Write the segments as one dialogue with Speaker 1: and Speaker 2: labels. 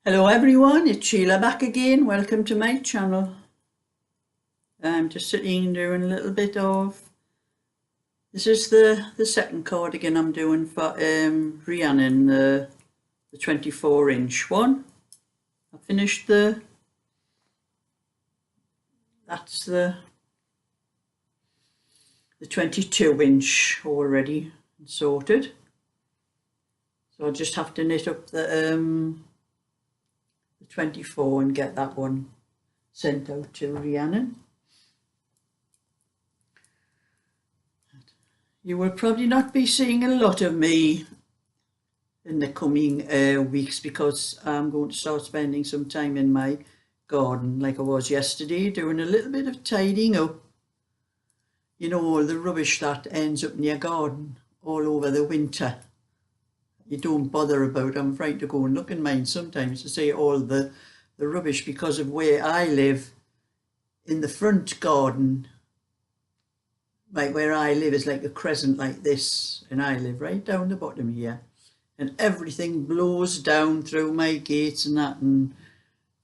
Speaker 1: Hello everyone, it's Sheila back again. Welcome to my channel. I'm just sitting doing a little bit of, this is the second cardigan I'm doing for Rhiannon, the 24-inch one. I finished that's the 22-inch already sorted. So I'll just have to knit up the 24 and get that one sent out to Rhiannon. You will probably not be seeing a lot of me in the coming weeks because I'm going to start spending some time in my garden like I was yesterday, doing a little bit of tidying up. You know, all the rubbish that ends up in your garden all over the winter. You don't bother about. I'm afraid to go and look in mine sometimes to see all the rubbish because of where I live. In the front garden, like where I live is like a crescent like this, and I live right down the bottom here, and everything blows down through my gates and that, and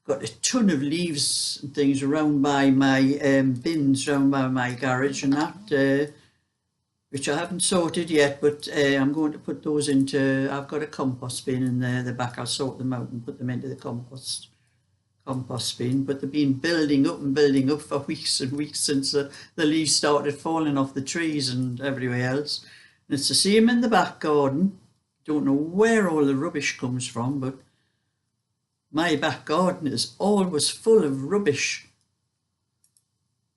Speaker 1: got a ton of leaves and things around by my bins around by my garage and that, which I haven't sorted yet, but I'm going to put those into, I've got a compost bin in the back. I'll sort them out and put them into the compost bin, but they've been building up for weeks and weeks since the leaves started falling off the trees and everywhere else. And it's the same in the back garden. Don't know where all the rubbish comes from, but my back garden is always full of rubbish.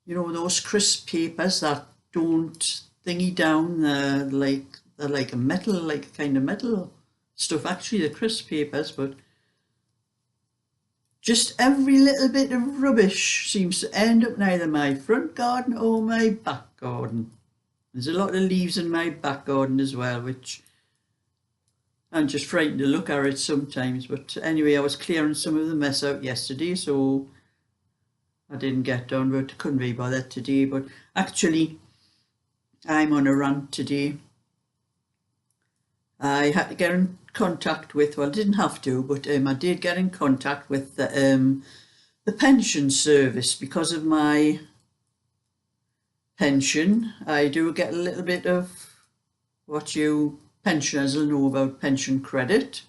Speaker 1: You know, those crisp papers that don't thingy down, they're like a metal, like a kind of metal stuff. Actually, the crisp papers, but just every little bit of rubbish seems to end up in either my front garden or my back garden. There's a lot of leaves in my back garden as well, which I'm just frightened to look at it sometimes. But anyway, I was clearing some of the mess out yesterday, so I didn't get done, but couldn't be bothered today. But actually, I'm on a rant today. I had to get in contact with, well, I didn't have to, but I did get in contact with the pension service because of my pension. I do get a little bit of what you pensioners will know about pension credit.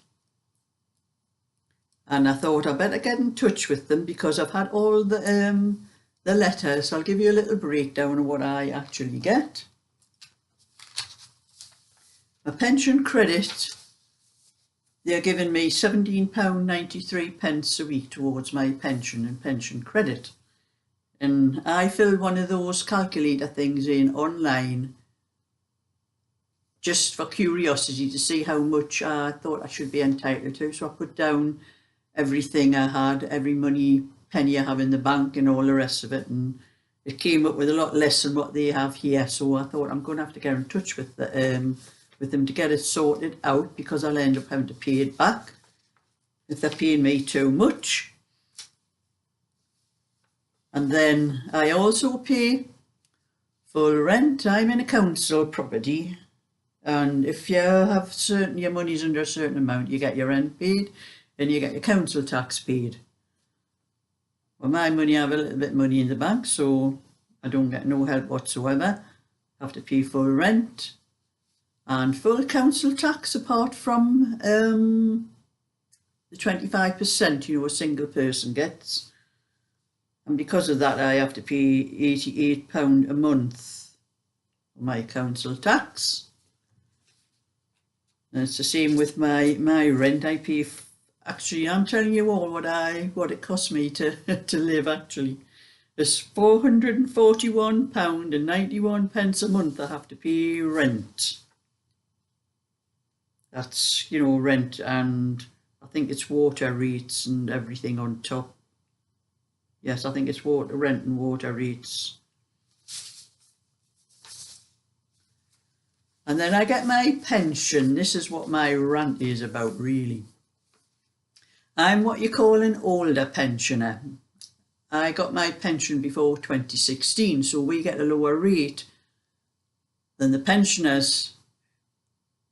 Speaker 1: And I thought I'd better get in touch with them because I've had all the letters. I'll give you a little breakdown of what I actually get. A pension credit, they're giving me £17.93 a week towards my pension and pension credit. And I filled one of those calculator things in online just for curiosity to see how much I thought I should be entitled to. So I put down everything I had, every penny I have in the bank and all the rest of it. And it came up with a lot less than what they have here. So I thought I'm going to have to get in touch with them to get it sorted out because I'll end up having to pay it back if they're paying me too much. And then I also pay full rent. I'm in a council property, and if you have your money's under a certain amount, you get your rent paid and you get your council tax paid. Well, my money, I have a little bit of money in the bank, so I don't get no help whatsoever. I have to pay full rent and full council tax apart from the 25%, you know, a single person gets. And because of that, I have to pay £88 a month for my council tax. And it's the same with my rent. I pay, actually, I'm telling you all what it costs me to live actually. It's £441.91 a month I have to pay rent. That's, you know, rent, and I think it's water rates and everything on top. Yes, I think it's rent and water rates. And then I get my pension. This is what my rant is about, really. I'm what you call an older pensioner. I got my pension before 2016, so we get a lower rate than the pensioners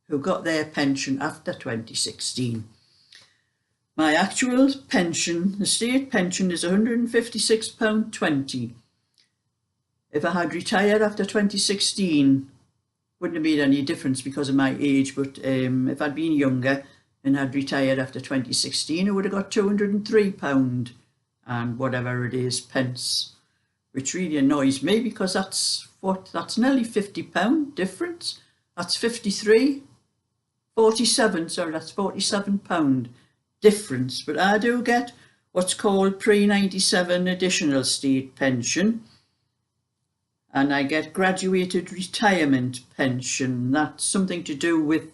Speaker 1: who got their pension after 2016. My actual pension, the state pension, is £156.20. If I had retired after 2016, wouldn't have made any difference because of my age, but if I'd been younger and had retired after 2016, I would have got £203 and whatever it is pence, which really annoys me because that's nearly £50 difference. That's 47, sorry, that's £47 difference. But I do get what's called pre-97 additional state pension, and I get graduated retirement pension. That's something to do with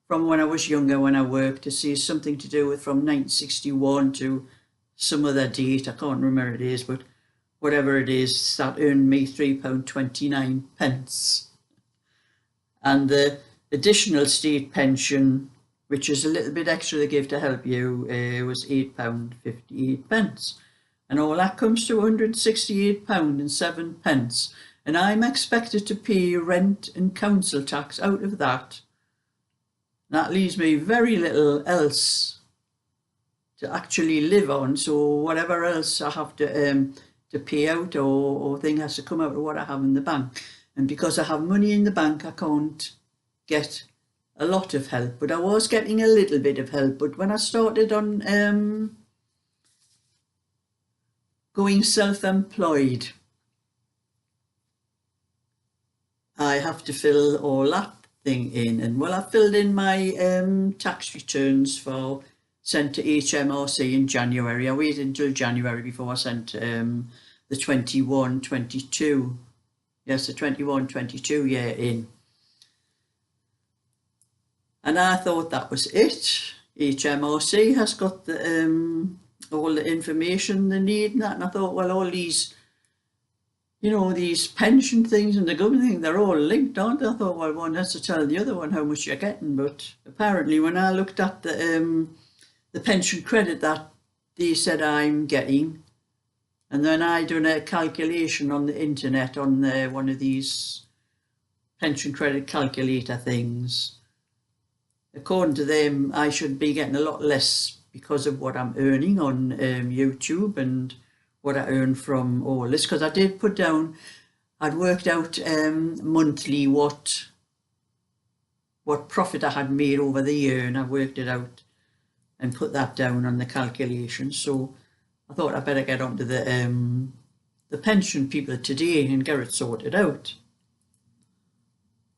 Speaker 1: from when I was younger, when I worked. To see something to do with from 1961 to some other date. I can't remember it is, but whatever it is, that earned me £3.29. And the additional state pension, which is a little bit extra they give to help you, was £8.58. And all that comes to £168.07. And I'm expected to pay rent and council tax out of that. That leaves me very little else to actually live on. So whatever else I have to pay out or thing has to come out of what I have in the bank. And because I have money in the bank, I can't get a lot of help. But I was getting a little bit of help. But when I started on going self-employed, I have to fill all that thing in. And well, I filled in my tax returns for sent to HMRC in January. I waited until January before I sent the 21-22. Yes, the 21-22 year in. And I thought that was it. HMRC has got the all the information they need and that. And I thought, well, all these, you know, these pension things and the government thing, they're all linked, aren't they? I thought, well, one has to tell the other one how much you're getting. But apparently when I looked at the pension credit that they said I'm getting, and then I done a calculation on the internet on one of these pension credit calculator things. According to them, I should be getting a lot less because of what I'm earning on YouTube and what I earn from all this. Because I did put down, I'd worked out monthly what profit I had made over the year, and I worked it out and put that down on the calculation. So I thought I'd better get onto the pension people today and get it sorted out.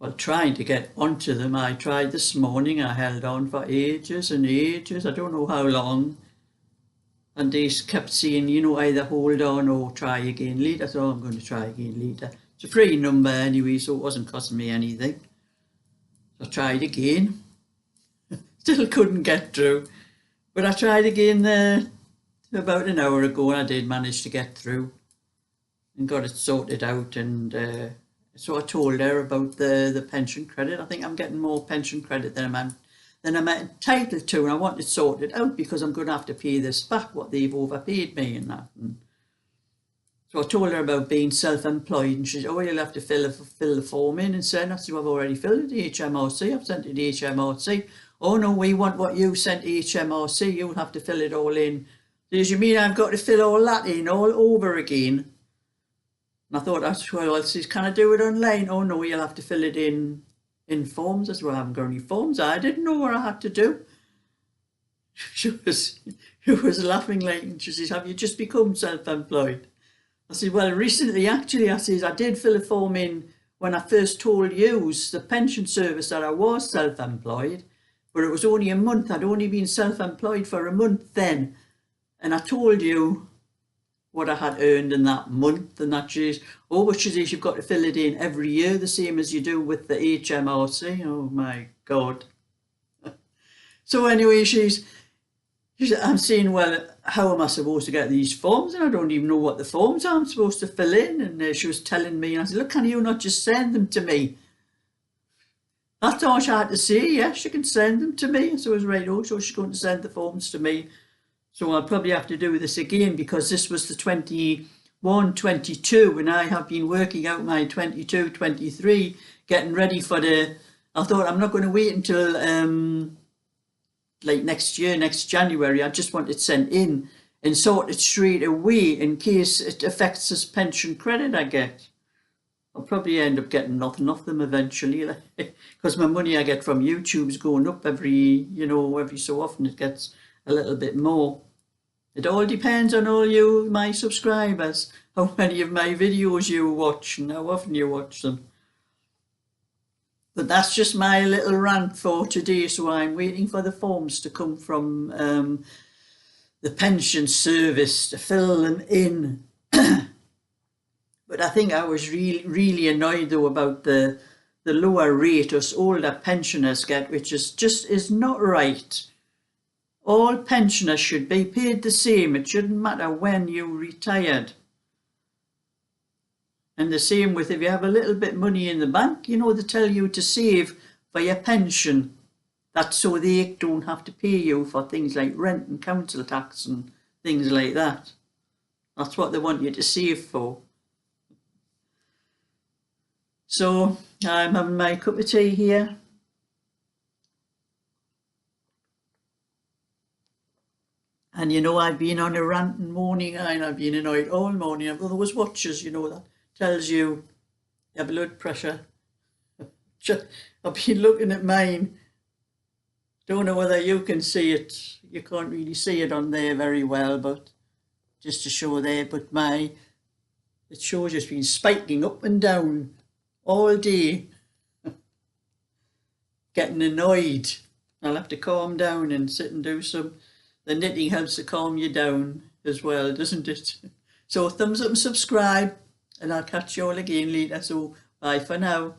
Speaker 1: Well, trying to get onto them, I tried this morning. I held on for ages and ages. I don't know how long. And they kept saying, you know, either hold on or try again later. So I'm going to try again later. It's a free number anyway, so it wasn't costing me anything. So I tried again. Still couldn't get through. But I tried again about an hour ago, and I did manage to get through and got it sorted out. And so I told her about the pension credit. I think I'm getting more pension credit than I'm entitled to, and I want it sorted out because I'm going to have to pay this back, what they've overpaid me and that. And so I told her about being self-employed, and she said, oh, you'll have to fill the form in and send. I said, well, I've already filled it to HMRC. I've sent it to HMRC. Oh, no, we want what you sent to HMRC. You'll have to fill it all in. Does you mean I've got to fill all that in all over again? And I thought, well, I said, can I do it online? Oh, no, you'll have to fill it in forms. I said, well, I haven't got any forms. I didn't know what I had to do. She was laughing like, and she says, have you just become self-employed? I said, well, recently, actually, I said, I did fill a form in when I first told you, the pension service, that I was self-employed, but it was only a month. I'd only been self-employed for a month then. And I told you what I had earned in that month, and that she says, oh, but she says you've got to fill it in every year, the same as you do with the HMRC. Oh my God. So anyway, I'm saying, well, how am I supposed to get these forms? And I don't even know what the forms are I'm supposed to fill in. And she was telling me, and I said, look, can you not just send them to me? That's all she had to say. Yes, she can send them to me. So I was right, oh, so she's going to send the forms to me. So I'll probably have to do this again, because this was the 21-22, and I have been working out my 22-23, getting ready for I thought I'm not going to wait until like next year, next January, I just want it sent in and sorted straight away in case it affects this pension credit I get. I'll probably end up getting nothing off them eventually, because my money I get from YouTube's going up every so often. It gets a little bit more. It all depends on all you, my subscribers, how many of my videos you watch and how often you watch them. But that's just my little rant for today. So I'm waiting for the forms to come from the pension service to fill them in. But I think I was really annoyed though about the lower rate us older pensioners get, which is not right. All pensioners should be paid the same. It shouldn't matter when you retired. And the same with if you have a little bit money in the bank, they tell you to save for your pension. That's so they don't have to pay you for things like rent and council tax and things like that. That's what they want you to save for. So I'm having my cup of tea here. And I've been on a rant and moaning, and I've been annoyed all morning. I've got those watches, that tells you your blood pressure. I've been looking at mine. Don't know whether you can see it. You can't really see it on there very well, but just to show there. But it shows it's been spiking up and down all day. Getting annoyed. I'll have to calm down and sit and do some. The knitting helps to calm you down as well, doesn't it? So thumbs up and subscribe, and I'll catch you all again later. So bye for now.